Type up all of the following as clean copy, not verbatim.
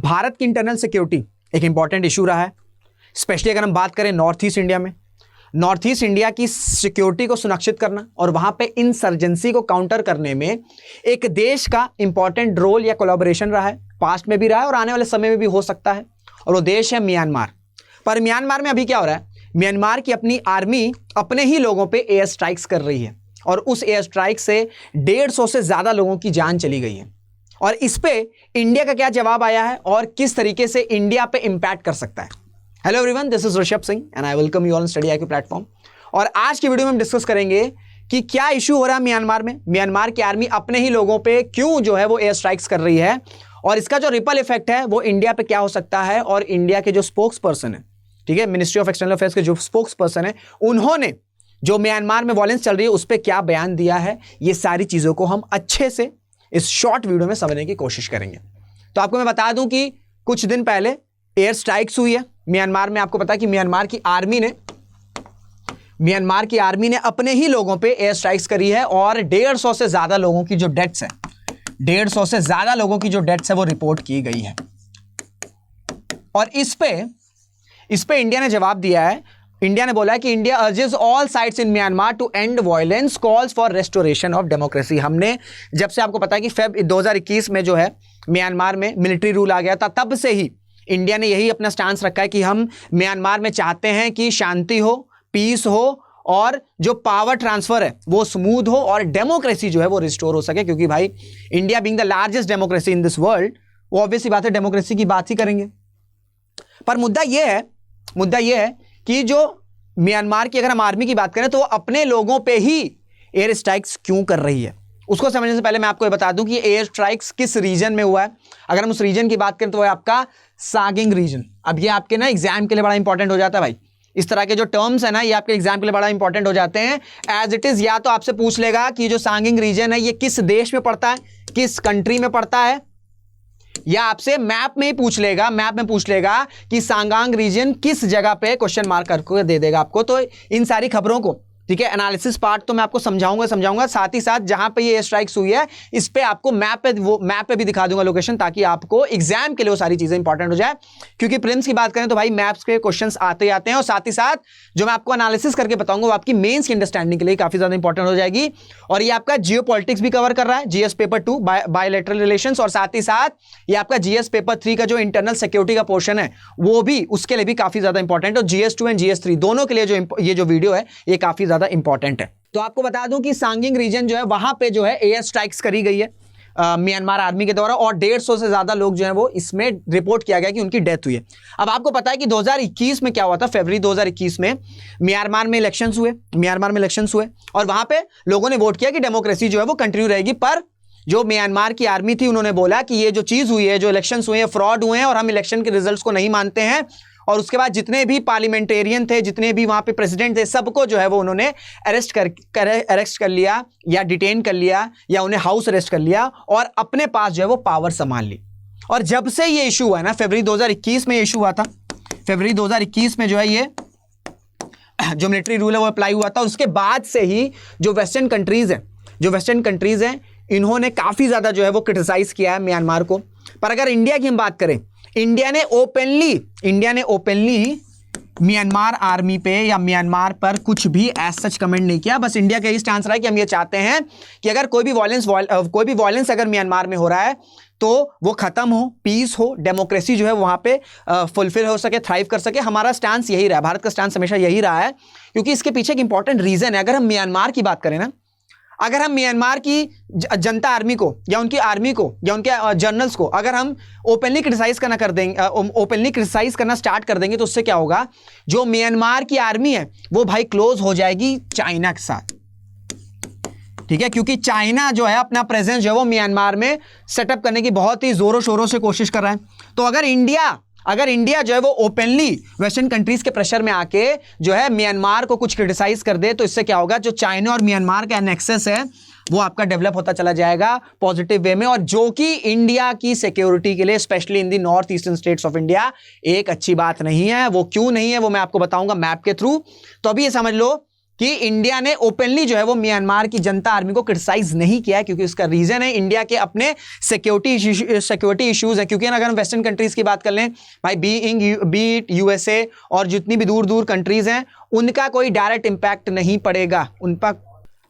भारत की internal security एक important issue रहा है, स्पेशली अगर हम बात करें नॉर्थ ईस्ट इंडिया में। नॉर्थ ईस्ट इंडिया की सिक्योरिटी को सुनिश्चित करना और वहां पे इंसर्जेंसी को काउंटर करने में एक देश का इंपॉर्टेंट रोल या कोलैबोरेशन रहा है, पास्ट में भी रहा है और आने वाले समय में भी हो सकता है, और वो देश है म्यांमार। पर म्यांमार में अभी क्या हो रहा है, म्यांमार की अपनी आर्मी अपने ही लोगों पे एयर स्ट्राइक्स कर रही है और उस एयर स्ट्राइक से 150 से ज्यादा लोगों की जान चली गई है। और इस पे इंडिया का क्या जवाब आया है और किस तरीके से इंडिया पे इंपैक्ट कर सकता है। Hello everyone, this is Rishabh Singh and I welcome you on study IQ platform. और आज की वीडियो में हम डिस्कस करेंगे कि क्या इशू हो रहा है म्यांमार में, म्यांमार की आर्मी अपने ही लोगों पे क्यों जो है वो एयर स्ट्राइक्स कर रही है, और इसका जो रिपल इफेक्ट है वो इंडिया पे क्या हो सकता है। और इंडिया के जो स्पोक्स पर्सन है, ठीक है, मिनिस्ट्री ऑफ एक्सटर्नल अफेयर्स के जो स्पोक्स पर्सन है, उन्होंने जो म्यांमार में वॉयलेंस चल रही है उस पर क्या बयान दिया है, ये सारी चीजों को हम अच्छे से इस शॉर्ट वीडियो में समझने की कोशिश करेंगे। तो आपको मैं बता दूं कि कुछ दिन पहले एयर स्ट्राइक्स हुई है म्यांमार में। आपको पता है कि म्यांमार की आर्मी ने अपने ही लोगों पे एयर स्ट्राइक्स करी है और 150 से ज्यादा लोगों की जो डेथ्स है, 150 से ज्यादा लोगों की जो डेथ्स है वो रिपोर्ट की गई है। और इस पे इंडिया ने जवाब दिया है। इंडिया ने बोला है कि India urges all sides in Myanmar to end violence, calls for restoration of democracy. हमने जब से, आपको पता है कि फेब 2021 में जो है म्यांमार में मिलिट्री रूल आ गया था, तब से ही इंडिया ने यही अपना स्टांस रखा है कि हम म्यांमार में चाहते हैं कि शांति हो, पीस हो और जो पावर ट्रांसफर है वो स्मूथ हो और डेमोक्रेसी जो है वो रिस्टोर हो सके। क्योंकि भाई India being the largest democracy in this world, वो ऑब्वियसली बात है डेमोक्रेसी की बात ही करेंगे। पर मुद्दा यह है कि जो म्यांमार की अगर हम आर्मी की बात करें तो अपने लोगों पे ही एयर स्ट्राइक्स क्यों कर रही है, उसको समझने से पहले मैं आपको ये बता दूं कि एयर स्ट्राइक्स किस रीजन में हुआ है। अगर हम उस रीजन की बात करें तो वो है आपका सागिंग रीजन। अब ये आपके ना एग्जाम के लिए बड़ा इंपॉर्टेंट हो जाता है भाई, इस तरह के जो टर्म्स है ना ये आपके एग्जाम के लिए बड़ा इंपॉर्टेंट हो जाते हैं एज इट इज। या तो आपसे पूछ लेगा कि जो सांगिंग रीजन है ये किस देश में पड़ता है, किस कंट्री में पड़ता है, या आपसे मैप में पूछ लेगा कि सांगांग रीजन किस जगह पे, क्वेश्चन मार्क करके दे देगा आपको। तो इन सारी खबरों को, ठीक है, एनालिसिस पार्ट तो मैं आपको समझाऊंगा, साथ ही साथ जहां पे ये स्ट्राइक्स हुई है इस पे आपको मैप पे भी दिखा दूंगा लोकेशन, ताकि आपको एग्जाम के लिए वो सारी चीजें इंपॉर्टेंट हो जाए। क्योंकि प्रीलिम्स की बात करें तो भाई मैप्स के क्वेश्चंस आते हैं, और साथ ही साथ जो मैं आपको एनालिसिस करके बताऊंगा वो आपकी मेंस की अंडरस्टैंडिंग के लिए काफी ज्यादा इंपॉर्टेंट हो जाएगी। और ये आपका जियोपॉलिटिक्स भी कवर कर रहा है, जीएस पेपर 2 बायलैटरल रिलेशंस, और साथ ही साथ ये आपका जीएस पेपर 3 का जो इंटरनल सिक्योरिटी का पोर्शन है वो भी उसके लिए भी काफी ज्यादा इंपॉर्टेंट है। और GS 2 एंड GS 3 दोनों के लिए ये जो वीडियो है ये काफी ज्यादा इंपॉर्टेंट है। तो आपको बता दूं कि सांगिंग रीजन जो है वहां पे जो है एयर स्ट्राइक्स करी गई है म्यांमार आर्मी के द्वारा, और 150 से ज्यादा लोग जो है वो इसमें रिपोर्ट किया गया कि उनकी डेथ हुई है। अब आपको पता है कि 2021 में क्या हुआ था, फरवरी 2021 में म्यांमार में इलेक्शंस हुए और वहां पे लोगों ने वोट किया कि डेमोक्रेसी जो है वो कंटिन्यू रहेगी। पर जो म्यांमार की आर्मी थी उन्होंने बोला कि ये जो चीज हुई है, जो इलेक्शंस हुए हैं, फ्रॉड हुए हैं और हम इलेक्शन के रिजल्ट्स को नहीं मानते हैं। और उसके बाद जितने भी पार्लियामेंटेरियन थे, जितने भी वहां पे प्रेसिडेंट थे, सबको जो है वो उन्होंने अरेस्ट कर लिया या डिटेन कर लिया या उन्हें हाउस अरेस्ट कर लिया और अपने पास जो है वो पावर संभाल ली। और जब से ये इशू हुआ है ना, फरवरी 2021 में ये इशू हुआ था, फरवरी 2021 में जो है ये जो मिलिट्री रूल है वो अप्लाई हुआ था। उसके बाद से ही जो वेस्टर्न कंट्रीज हैं इन्होंने काफी ज्यादा जो है वो क्रिटिसाइज किया है म्यांमार को। पर अगर इंडिया की हम बात करें, इंडिया ने ओपनली म्यांमार आर्मी पे या म्यांमार पर कुछ भी एज सच कमेंट नहीं किया। बस इंडिया का यही स्टांस रहा है कि हम ये चाहते हैं कि अगर कोई भी वॉयलेंस अगर म्यांमार में हो रहा है तो वो खत्म हो, पीस हो, डेमोक्रेसी जो है वहां पे फुलफिल हो सके, थ्राइव कर सके। हमारा स्टांस यही रहा है, भारत का स्टांस हमेशा यही रहा है, क्योंकि इसके पीछे एक इंपॉर्टेंट रीजन है। अगर हम म्यांमार की बात करें ना, अगर हम म्यांमार की जनता आर्मी को या उनकी आर्मी को या उनके जनरल्स को अगर हम ओपनली क्रिटिसाइज करना स्टार्ट कर देंगे तो उससे क्या होगा, जो म्यांमार की आर्मी है वो भाई क्लोज हो जाएगी चाइना के साथ, ठीक है। क्योंकि चाइना जो है अपना प्रेजेंस जो है वो म्यांमार में सेटअप करने की बहुत ही जोरों शोरों से कोशिश कर रहा है। तो अगर इंडिया जो है वो ओपनली वेस्टर्न कंट्रीज के प्रेशर में आके जो है म्यांमार को कुछ क्रिटिसाइज कर दे तो इससे क्या होगा, जो चाइना और म्यांमार का नेक्सस है वो आपका डेवलप होता चला जाएगा पॉजिटिव वे में, और जो कि इंडिया की सिक्योरिटी के लिए specially in the north eastern states of India एक अच्छी बात नहीं है। वो क्यों नहीं है वो मैं आपको बताऊंगा मैप के थ्रू। तो अभी ये समझ लो कि इंडिया ने ओपनली जो है वो म्यांमार की जनता आर्मी को क्रिटिसाइज नहीं किया है, क्योंकि उसका रीजन है इंडिया के अपने सिक्योरिटी इश्यूज है। क्योंकि अगर हम वेस्टर्न कंट्रीज की बात कर लें भाई, बीट यूएसए और जितनी भी दूर दूर कंट्रीज हैं, उनका कोई डायरेक्ट इंपैक्ट नहीं पड़ेगा उन पर।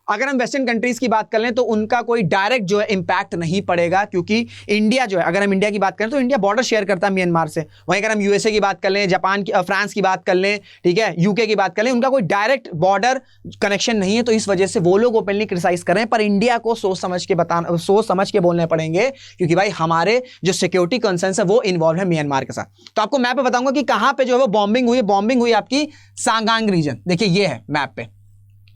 अगर हम वेस्टर्न कंट्रीज की बात कर लें तो उनका कोई डायरेक्ट जो है इंपैक्ट नहीं पड़ेगा, क्योंकि इंडिया जो है, अगर हम इंडिया की बात करें तो इंडिया बॉर्डर शेयर करता है म्यांमार से। वहीं अगर हम यूएसए की बात कर लें, जापान की, फ्रांस की बात कर लें, ठीक है, यूके की बात कर लें, उनका कोई डायरेक्ट बॉर्डर कनेक्शन नहीं है। तो इस वजह से वो लोग ओपनली क्रिटिसाइज कर रहे हैं, पर इंडिया को सोच समझ के बोलने पड़ेंगे, क्योंकि भाई हमारे जो सिक्योरिटी कंसर्न्स है वो इन्वॉल्व है म्यांमार के साथ। तो आपको मैप पे बताऊंगा कि कहां पे जो है वो बॉम्बिंग हुई आपकी सांगांग रीजन। देखिए ये है मैप पे,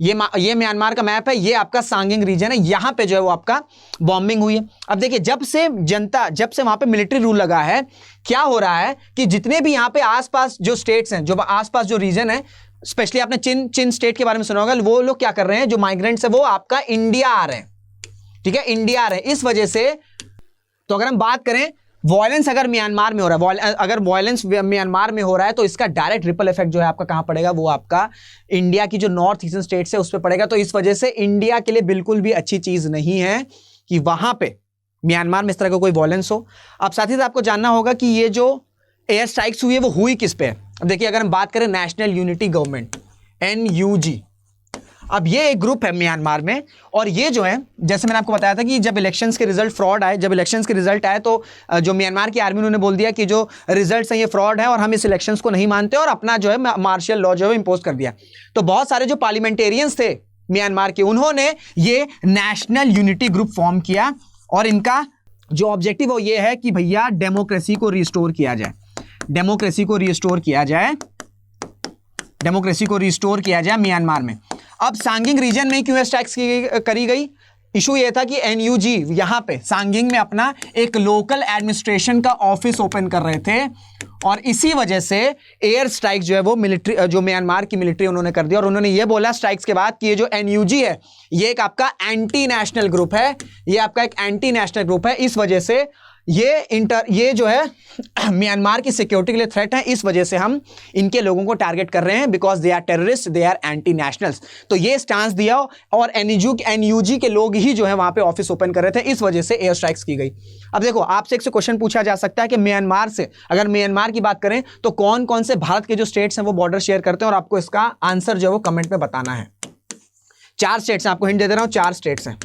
ये म्यांमार का मैप है, ये आपका सांगिंग रीजन है, यहां पे जो है वो आपका बॉम्बिंग हुई है। अब देखिए जब से वहां पे मिलिट्री रूल लगा है, क्या हो रहा है कि जितने भी यहां पे आसपास जो स्टेट्स हैं, जो आसपास जो रीजन है, स्पेशली आपने चिन स्टेट के बारे में सुना होगा, वो लोग क्या कर रहे हैं, जो माइग्रेंट्स है वो आपका इंडिया आ रहे हैं, ठीक है, इंडिया आ रहे हैं। इस वजह से तो अगर हम बात करें वायलेंस अगर म्यांमार में हो रहा है, अगर वायलेंस म्यांमार में हो रहा है तो इसका डायरेक्ट रिपल इफेक्ट जो है आपका कहां पड़ेगा, वो आपका इंडिया की जो नॉर्थ ईस्टर्न स्टेट्स है उस पर पड़ेगा। तो इस वजह से इंडिया के लिए बिल्कुल भी अच्छी चीज नहीं है कि वहां पे म्यांमार में इस तरह का कोई वायलेंस हो। अब साथ ही साथ आपको जानना होगा कि ये जो एयर स्ट्राइक्स हुई है वो हुई किस पे है। अब देखिए अगर हम बात करें नेशनल यूनिटी गवर्नमेंट NUG, अब ये एक ग्रुप है म्यांमार में, और ये जो है, जैसे मैंने आपको बताया था कि जब इलेक्शंस के रिजल्ट फ्रॉड आए, जब इलेक्शंस के रिजल्ट आए तो जो म्यांमार की आर्मी उन्होंने बोल दिया कि जो रिजल्ट्स हैं ये फ्रॉड है और हम इस इलेक्शंस को नहीं मानते, और अपना जो है मार्शल लॉ जो है इंपोज कर दिया। तो बहुत सारे जो पार्लियामेंटेरियंस थे म्यांमार के, उन्होंने ये नेशनल यूनिटी ग्रुप फॉर्म किया, और इनका जो ऑब्जेक्टिव वो ये है कि भैया डेमोक्रेसी को रिस्टोर किया जाए, डेमोक्रेसी को रिस्टोर किया जाए म्यांमार में। अब सांगिंग रीजन में क्यों स्ट्राइक्स करी गई, इशू ये था कि NUG यहां पे सांगिंग में अपना एक लोकल एडमिनिस्ट्रेशन का ऑफिस ओपन कर रहे थे, और इसी वजह से एयर स्ट्राइक जो है वो मिलिट्री, जो म्यांमार की मिलिट्री उन्होंने कर दिया। और उन्होंने ये बोला स्ट्राइक्स के बाद कि ये जो NUG है ये एक आपका एंटी नेशनल ग्रुप है, ये आपका एक एंटी नेशनल ग्रुप है। इस वजह से ये जो है म्यांमार की सिक्योरिटी के लिए थ्रेट है, इस वजह से हम इनके लोगों को टारगेट कर रहे हैं, because they are terrorist, they are anti nationals. तो ये स्टांस दिया, और NUG के लोग ही जो है वहां पे ऑफिस ओपन कर रहे थे, इस वजह से एयर स्ट्राइक्स की गई। अब देखो आपसे एक क्वेश्चन पूछा जा सकता है कि म्यांमार से, अगर म्यांमार की बात करें तो कौन कौन से भारत के जो स्टेट्स हैं वो बॉर्डर शेयर करते हैं, और आपको इसका आंसर जो है वो कमेंट में बताना है। 4 स्टेट्स हैं, आपको हिंट दे दे रहा हूं, 4 स्टेट्स हैं।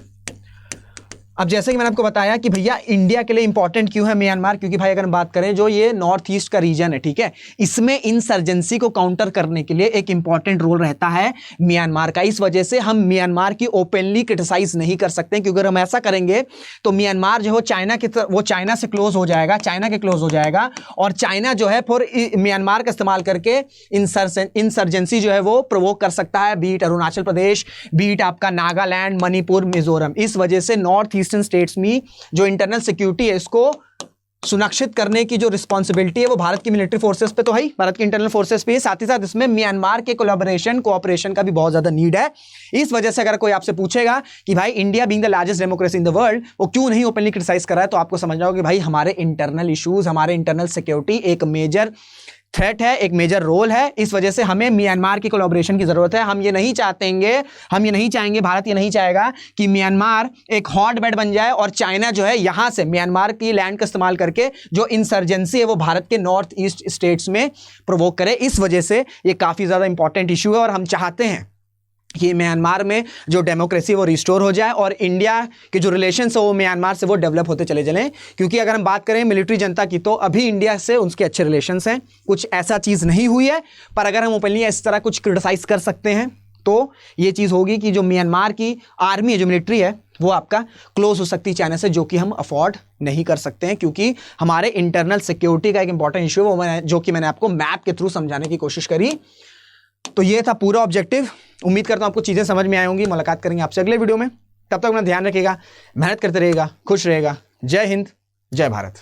अब जैसे कि मैंने आपको बताया कि भैया इंडिया के लिए इंपॉर्टेंट क्यों है म्यांमार, क्योंकि भाई अगर हम बात करें जो ये नॉर्थ ईस्ट का रीजन है, ठीक है, इसमें इंसर्जेंसी को काउंटर करने के लिए एक इंपॉर्टेंट रोल रहता है म्यांमार का। इस वजह से हम म्यांमार की ओपनली क्रिटिसाइज नहीं कर सकते, क्योंकि अगर हम ऐसा करेंगे तो म्यांमार जो है चाइना से क्लोज हो जाएगा, चाइना के क्लोज हो जाएगा, और चाइना जो है फिर म्यांमार का इस्तेमाल करके इंसर्जेंसी जो है वो प्रोवोक कर सकता है, बीट अरुणाचल प्रदेश, बीट आपका नागालैंड, मणिपुर, मिजोरम। इस वजह से नॉर्थ ईस्टर्न स्टेट्स में जो इंटरनल सिक्योरिटी है इसको सुनिश्चित करने की जो रिस्पॉन्सिबिलिटी है वो भारत की मिलिट्री फोर्सेस पे तो है ही, भारत की इंटरनल फोर्सेस पे है, साथ ही साथ इसमें म्यांमार के कोऑपरेशन का भी बहुत ज्यादा नीड है। इस वजह से अगर कोई आपसे पूछेगा कि भाई India being the largest democracy in the world वो क्यों नहीं ओपनली क्रिटिसाइज कर रहा है, तो आपको समझना होगा कि भाई हमारे इंटरनल इश्यूज, हमारे इंटरनल सिक्योरिटी एक मेजर थ्रेट है, एक मेजर रोल है। इस वजह से हमें म्यांमार की कोलैबोरेशन की जरूरत है। हम ये नहीं चाहेंगे, भारत ये नहीं चाहेगा कि म्यांमार एक हॉट बेड बन जाए और चाइना जो है यहां से म्यांमार की लैंड का इस्तेमाल करके जो इंसर्जेंसी है वो भारत के नॉर्थ ईस्ट स्टेट्स में प्रोवोक करे। इस वजह से ये काफी ज्यादा इंपॉर्टेंट इशू है, और हम चाहते हैं कि म्यांमार में जो डेमोक्रेसी वो रिस्टोर हो जाए, और इंडिया के जो रिलेशंस है वो म्यांमार से वो डेवलप होते चले चलें। क्योंकि अगर हम बात करें मिलिट्री जनता की, तो अभी इंडिया से उनके अच्छे रिलेशंस हैं, कुछ ऐसा चीज़ नहीं हुई है, पर अगर हम ओपनली इस तरह कुछ क्रिटिसाइज कर सकते हैं तो ये चीज़ होगी कि जो म्यांमार की आर्मी है, जो मिलिट्री है, वो आपका क्लोज हो सकती है चाइना से, जो कि हम अफोर्ड नहीं कर सकते हैं, क्योंकि हमारे इंटरनल सिक्योरिटी का एक इंपॉर्टेंट इशू है वो जो कि मैंने आपको मैप के थ्रू समझाने की कोशिश करी। तो ये था पूरा ऑब्जेक्टिव। उम्मीद करता हूं आपको चीज़ें समझ में आई होंगी। मुलाकात करेंगे आपसे अगले वीडियो में, तब तक अपना ध्यान रखिएगा, मेहनत करते रहिएगा, खुश रहेगा। जय हिंद, जय भारत।